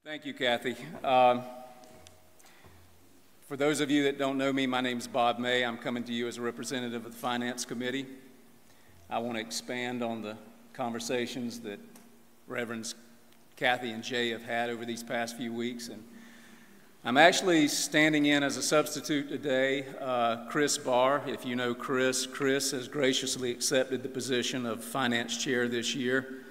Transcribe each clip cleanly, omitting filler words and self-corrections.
Thank you, Kathy. For those of you that don't know me, my name is Bob May. I'm coming to you as a representative of the Finance Committee. I want to expand on the conversations that Reverends Kathy and Jay have had over these past few weeks. And I'm actually standing in as a substitute today. Chris Barr, if you know Chris has graciously accepted the position of Finance Chair this year.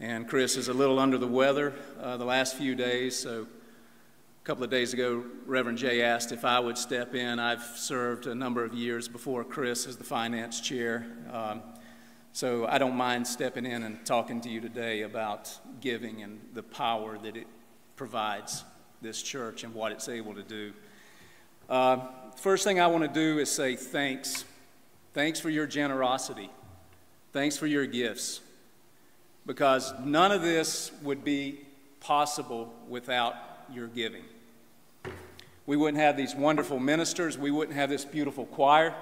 And Chris is a little under the weather the last few days, so a couple of days ago, Reverend Jay asked if I would step in. I've served a number of years before Chris as the Finance Chair, so I don't mind stepping in and talking to you today about giving and the power that it provides this church and what it's able to do. First thing I want to do is say thanks. Thanks for your generosity. Thanks for your gifts. Because none of this would be possible without your giving. We wouldn't have these wonderful ministers. We wouldn't have this beautiful choir.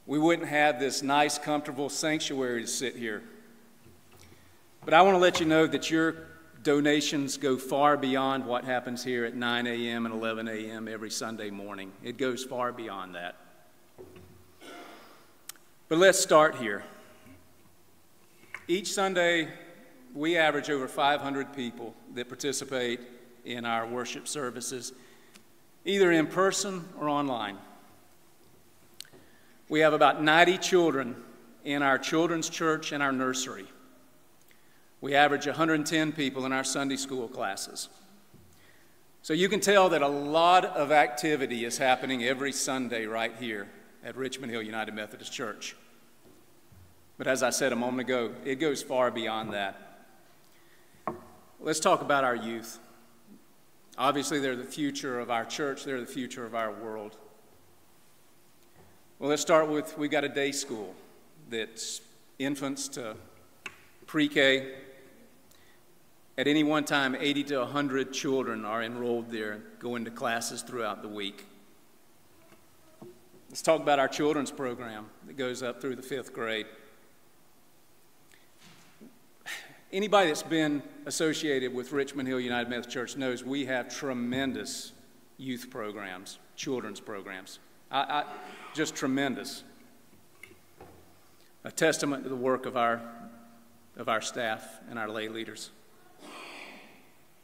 We wouldn't have this nice, comfortable sanctuary to sit here. But I want to let you know that your donations go far beyond what happens here at 9 a.m. and 11 a.m. every Sunday morning. It goes far beyond that. But let's start here. Each Sunday, we average over 500 people that participate in our worship services, either in person or online. We have about 90 children in our children's church and our nursery. We average 110 people in our Sunday school classes. So you can tell that a lot of activity is happening every Sunday right here at Richmond Hill United Methodist Church. But as I said a moment ago, it goes far beyond that. Let's talk about our youth. Obviously, they're the future of our church. They're the future of our world. Well, let's start with, we've got a day school that's infants to pre-K. At any one time, 80 to 100 children are enrolled there, going to classes throughout the week. Let's talk about our children's program that goes up through the 5th grade. Anybody that's been associated with Richmond Hill United Methodist Church knows we have tremendous youth programs, children's programs. Just tremendous. A testament to the work of our staff and our lay leaders.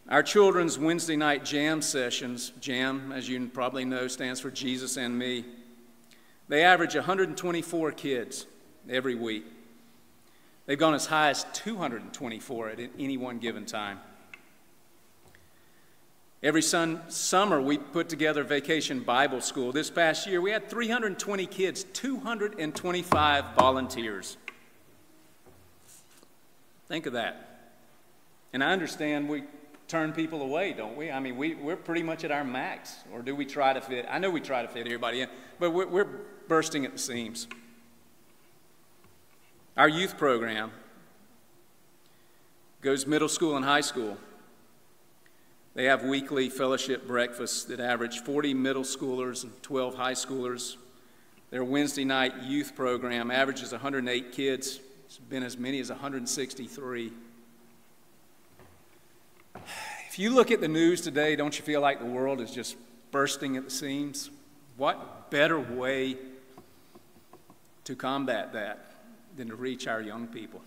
Our children's Wednesday night jam sessions, JAM, as you probably know, stands for Jesus and Me. They average 124 kids every week. They've gone as high as 224 at any one given time. Every summer, we put together Vacation Bible School. This past year, we had 320 kids, 225 volunteers. Think of that. And I understand we turn people away, don't we? I mean, we're pretty much at our max, or do we try to fit? I know we try to fit everybody in, but we're bursting at the seams. Our youth program goes middle school and high school. They have weekly fellowship breakfasts that average 40 middle schoolers and 12 high schoolers. Their Wednesday night youth program averages 108 kids. It's been as many as 163. If you look at the news today, don't you feel like the world is just bursting at the seams? What better way to combat that than to reach our young people?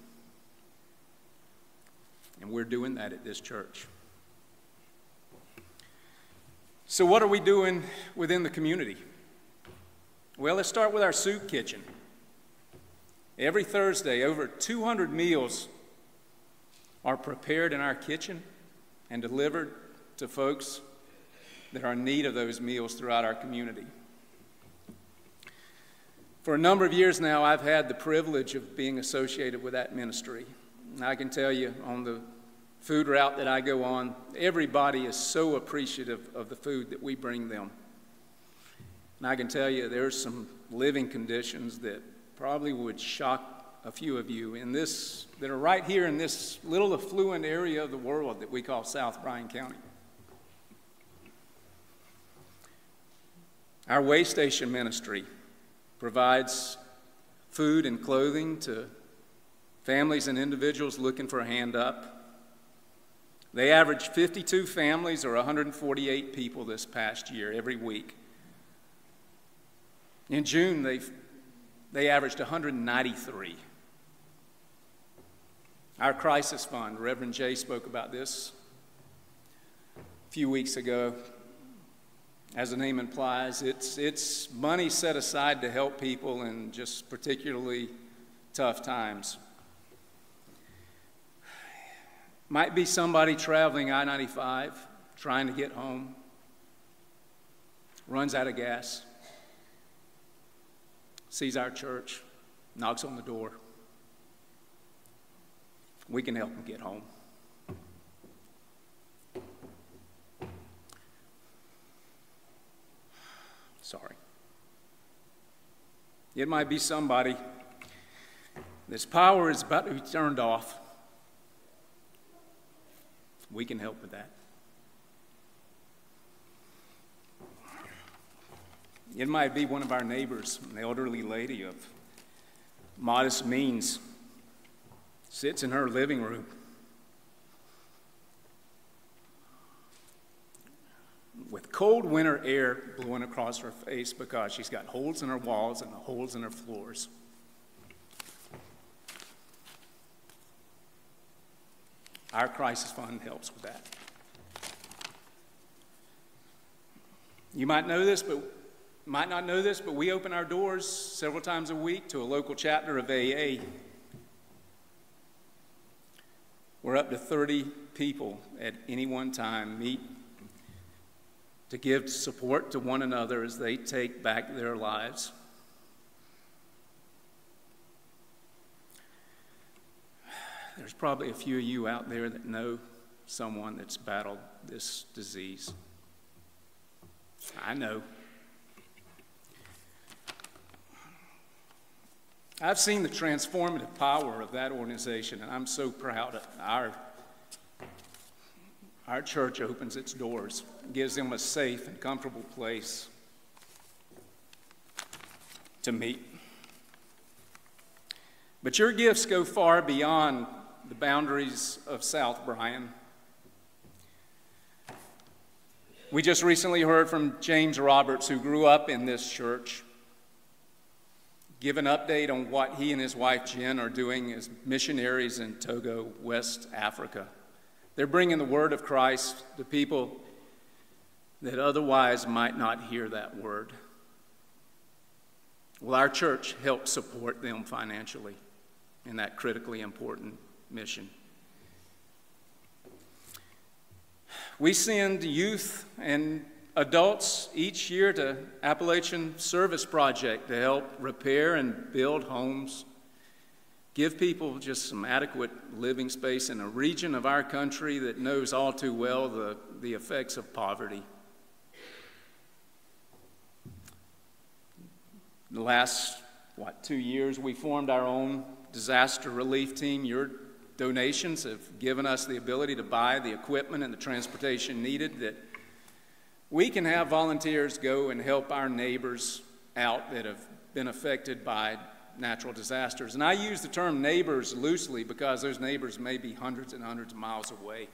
And we're doing that at this church. So what are we doing within the community? Well, let's start with our soup kitchen. Every Thursday, over 200 meals are prepared in our kitchen and delivered to folks that are in need of those meals throughout our community. For a number of years now, I've had the privilege of being associated with that ministry. And I can tell you, on the food route that I go on, everybody is so appreciative of the food that we bring them. And I can tell you, there's some living conditions that probably would shock a few of you that are right here in this little affluent area of the world that we call South Bryan County. Our way station ministry provides food and clothing to families and individuals looking for a hand up. They averaged 52 families or 148 people this past year, every week. In June, they averaged 193. Our crisis fund, Reverend Jay spoke about this a few weeks ago. As the name implies, it's money set aside to help people in just particularly tough times. Might be somebody traveling I-95, trying to get home, runs out of gas, sees our church, knocks on the door. We can help them get home. Sorry. It might be somebody this power is about to be turned off. We can help with that. It might be one of our neighbors, an elderly lady of modest means, sits in her living room. With cold winter air blowing across her face because she's got holes in her walls and holes in her floors. Our crisis fund helps with that. You might know this, but might not know this, but we open our doors several times a week to a local chapter of AA. We're up to 30 people at any one time meet to give support to one another as they take back their lives. There's probably a few of you out there that know someone that's battled this disease. I know. I've seen the transformative power of that organization, and I'm so proud of our church opens its doors, gives them a safe and comfortable place to meet. But your gifts go far beyond the boundaries of South Bryan. We just recently heard from James Roberts, who grew up in this church, give an update on what he and his wife Jen are doing as missionaries in Togo, West Africa. They're bringing the word of Christ to people that otherwise might not hear that word. Well, our church helps support them financially in that critically important mission. We send youth and adults each year to Appalachian Service Project to help repair and build homes, give people just some adequate living space in a region of our country that knows all too well the effects of poverty. The last, 2 years, we formed our own disaster relief team. Your donations have given us the ability to buy the equipment and the transportation needed that we can have volunteers go and help our neighbors out that have been affected by natural disasters. And I use the term neighbors loosely because those neighbors may be hundreds and hundreds of miles away.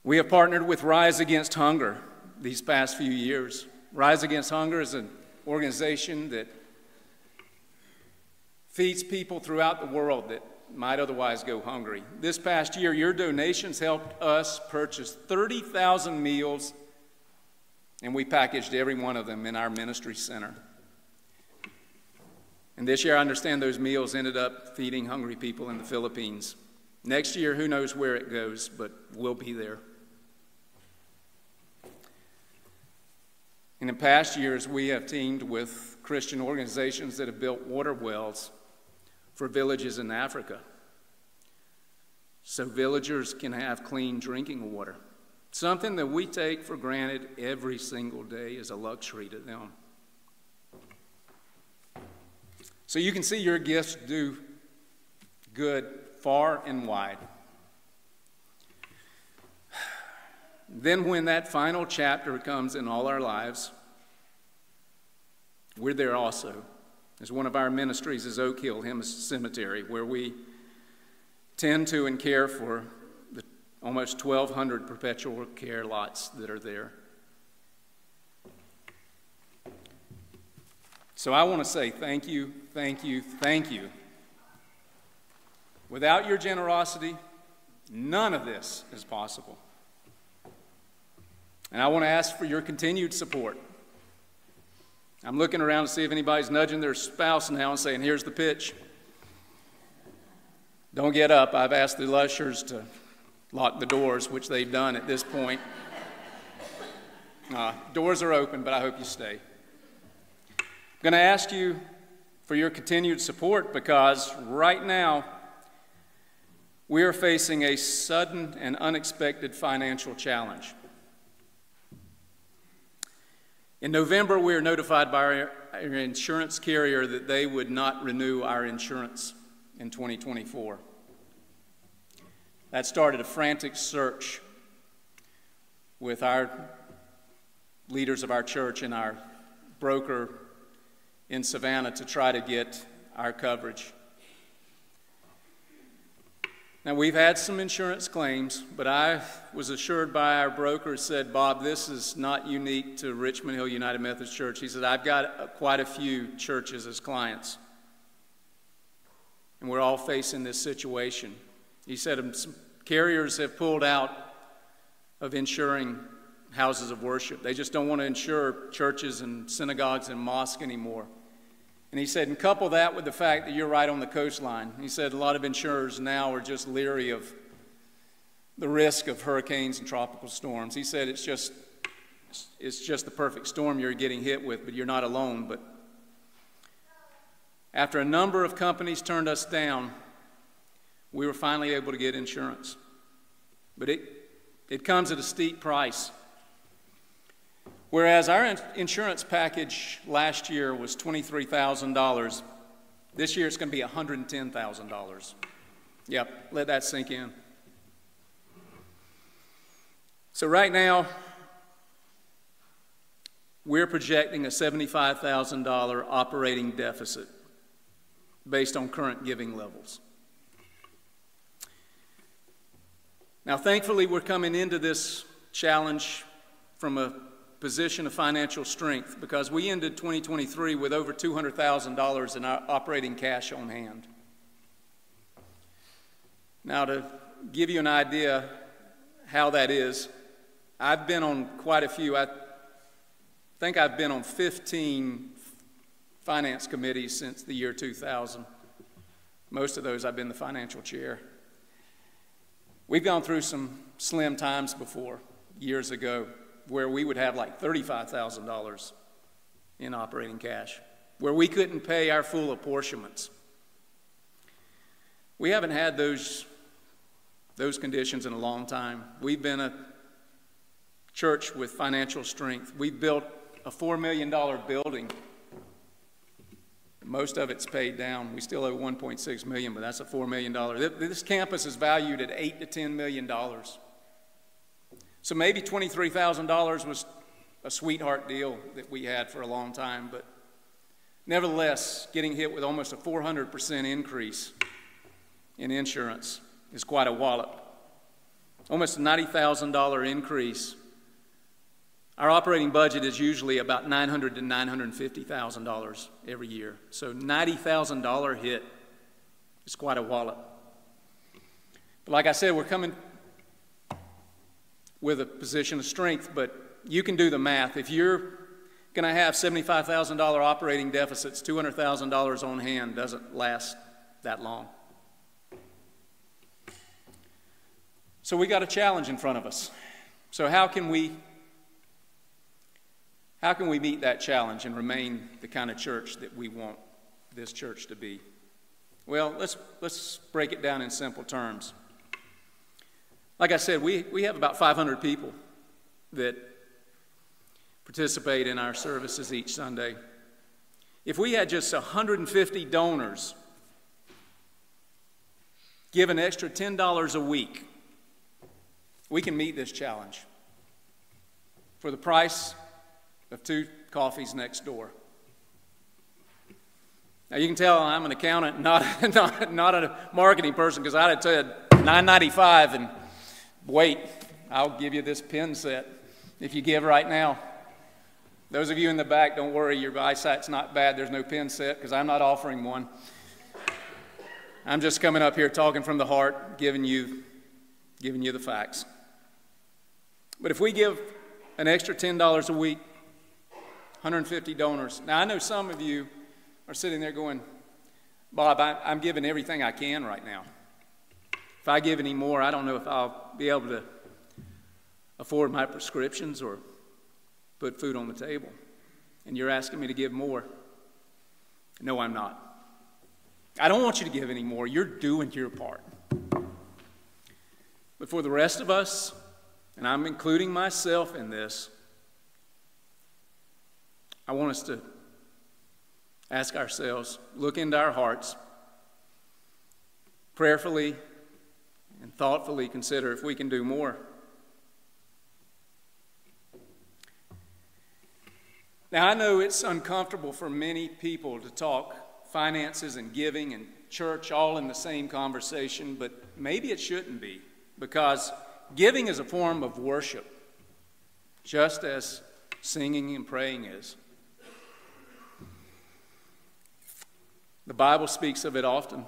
We have partnered with Rise Against Hunger these past few years. Rise Against Hunger is an organization that feeds people throughout the world that might otherwise go hungry. This past year, your donations helped us purchase 30,000 meals, and we packaged every one of them in our ministry center. And this year, I understand those meals ended up feeding hungry people in the Philippines. Next year, who knows where it goes, but we'll be there. And in past years, we have teamed with Christian organizations that have built water wells for villages in Africa, so villagers can have clean drinking water, something that we take for granted every single day as a luxury to them. So you can see your gifts do good far and wide. Then when that final chapter comes in all our lives, we're there also. As one of our ministries is Oak Hill Cemetery, where we tend to and care for the almost 1,200 perpetual care lots that are there. So I want to say thank you, thank you, thank you. Without your generosity, none of this is possible. And I want to ask for your continued support. I'm looking around to see if anybody's nudging their spouse now and saying, here's the pitch. Don't get up. I've asked the ushers to lock the doors, which they've done at this point. Doors are open, but I hope you stay. I'm going to ask you for your continued support because right now we are facing a sudden and unexpected financial challenge. In November, we were notified by our insurance carrier that they would not renew our insurance in 2024. That started a frantic search with our leaders of our church and our broker in Savannah to try to get our coverage. Now, we've had some insurance claims, but I was assured by our broker, said, Bob, this is not unique to Richmond Hill United Methodist Church. He said, I've got quite a few churches as clients, and we're all facing this situation. He said, some carriers have pulled out of insuring houses of worship. They just don't want to insure churches and synagogues and mosques anymore. And he said, and couple that with the fact that you're right on the coastline. He said a lot of insurers now are just leery of the risk of hurricanes and tropical storms. He said it's just the perfect storm you're getting hit with, but you're not alone. But after a number of companies turned us down, we were finally able to get insurance. But it comes at a steep price. Whereas our insurance package last year was $23,000, this year it's going to be $110,000. Yep, let that sink in. So right now, we're projecting a $75,000 operating deficit based on current giving levels. Now, thankfully, we're coming into this challenge from a position of financial strength because we ended 2023 with over $200,000 in our operating cash on hand. Now, to give you an idea how that is, I've been on quite a few. I think I've been on 15 finance committees since the year 2000. Most of those I've been the financial chair. We've gone through some slim times before, years ago, where we would have like $35,000 in operating cash, where we couldn't pay our full apportionments. We haven't had those conditions in a long time. We've been a church with financial strength. We built a $4 million building. Most of it's paid down. We still owe $1.6 million, but that's a $4 million. This campus is valued at $8 to $10 million. So maybe $23,000 was a sweetheart deal that we had for a long time, but nevertheless, getting hit with almost a 400% increase in insurance is quite a wallop. Almost a $90,000 increase. Our operating budget is usually about $900,000 to $950,000 every year. So $90,000 hit is quite a wallop. But like I said, we're coming with a position of strength, but you can do the math. If you're going to have $75,000 operating deficits, $200,000 on hand doesn't last that long. So we got a challenge in front of us. So how can we meet that challenge and remain the kind of church that we want this church to be? Well, let's break it down in simple terms. Like I said, we have about 500 people that participate in our services each Sunday. If we had just 150 donors give an extra $10 a week, we can meet this challenge for the price of 2 coffees next door. Now you can tell I'm an accountant, not a marketing person, because I'd have said $9.95 and wait, I'll give you this pen set if you give right now. Those of you in the back, don't worry, your eyesight's not bad. There's no pen set because I'm not offering one. I'm just coming up here talking from the heart, giving you the facts. But if we give an extra $10 a week, 150 donors. Now I know some of you are sitting there going, Bob, I'm giving everything I can right now. If I give any more, I don't know if I'll be able to afford my prescriptions or put food on the table. And you're asking me to give more. No, I'm not. I don't want you to give any more. You're doing your part. But for the rest of us, and I'm including myself in this, I want us to ask ourselves, look into our hearts, prayerfully and thoughtfully consider if we can do more. Now, I know it's uncomfortable for many people to talk finances and giving and church all in the same conversation, but maybe it shouldn't be, because giving is a form of worship, just as singing and praying is. The Bible speaks of it often.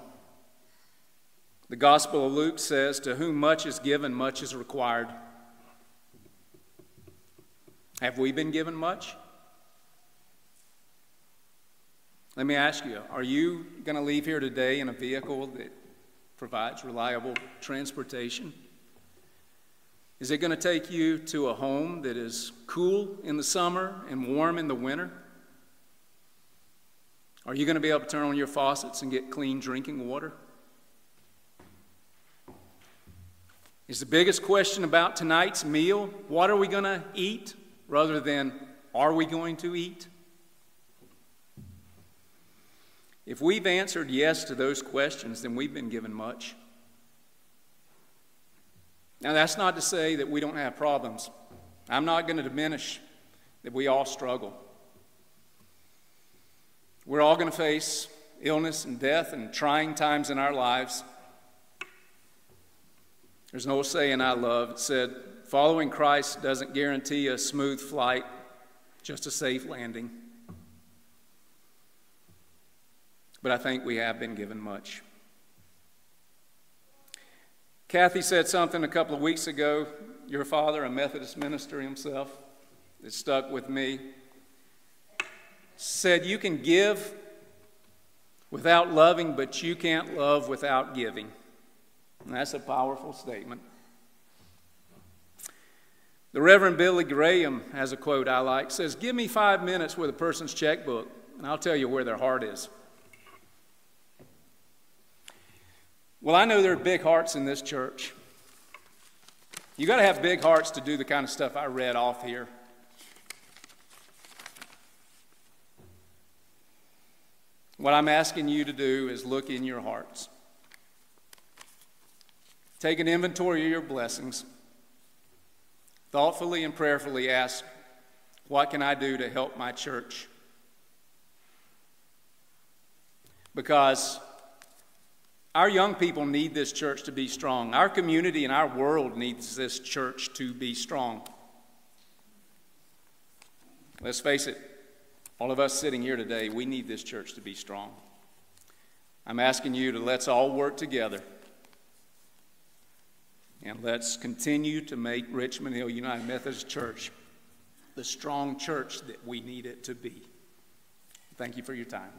The Gospel of Luke says, "To whom much is given, much is required." Have we been given much? Let me ask you, are you going to leave here today in a vehicle that provides reliable transportation? Is it going to take you to a home that is cool in the summer and warm in the winter? Are you going to be able to turn on your faucets and get clean drinking water? Is the biggest question about tonight's meal, what are we going to eat, rather than are we going to eat? If we've answered yes to those questions, then we've been given much. Now, that's not to say that we don't have problems. I'm not going to diminish that we all struggle. We're all going to face illness and death and trying times in our lives. There's an old saying I love. It said, "Following Christ doesn't guarantee a smooth flight, just a safe landing." But I think we have been given much. Kathy said something a couple of weeks ago, your father, a Methodist minister himself, that stuck with me. Said, you can give without loving, but you can't love without giving. And that's a powerful statement. The Reverend Billy Graham has a quote I like. Says, "Give me 5 minutes with a person's checkbook, and I'll tell you where their heart is." Well, I know there are big hearts in this church. You got to have big hearts to do the kind of stuff I read off here. What I'm asking you to do is look in your hearts. Take an inventory of your blessings. Thoughtfully and prayerfully ask, what can I do to help my church? Because our young people need this church to be strong. Our community and our world needs this church to be strong. Let's face it, all of us sitting here today, we need this church to be strong. I'm asking you to let's all work together. And let's continue to make Richmond Hill United Methodist Church the strong church that we need it to be. Thank you for your time.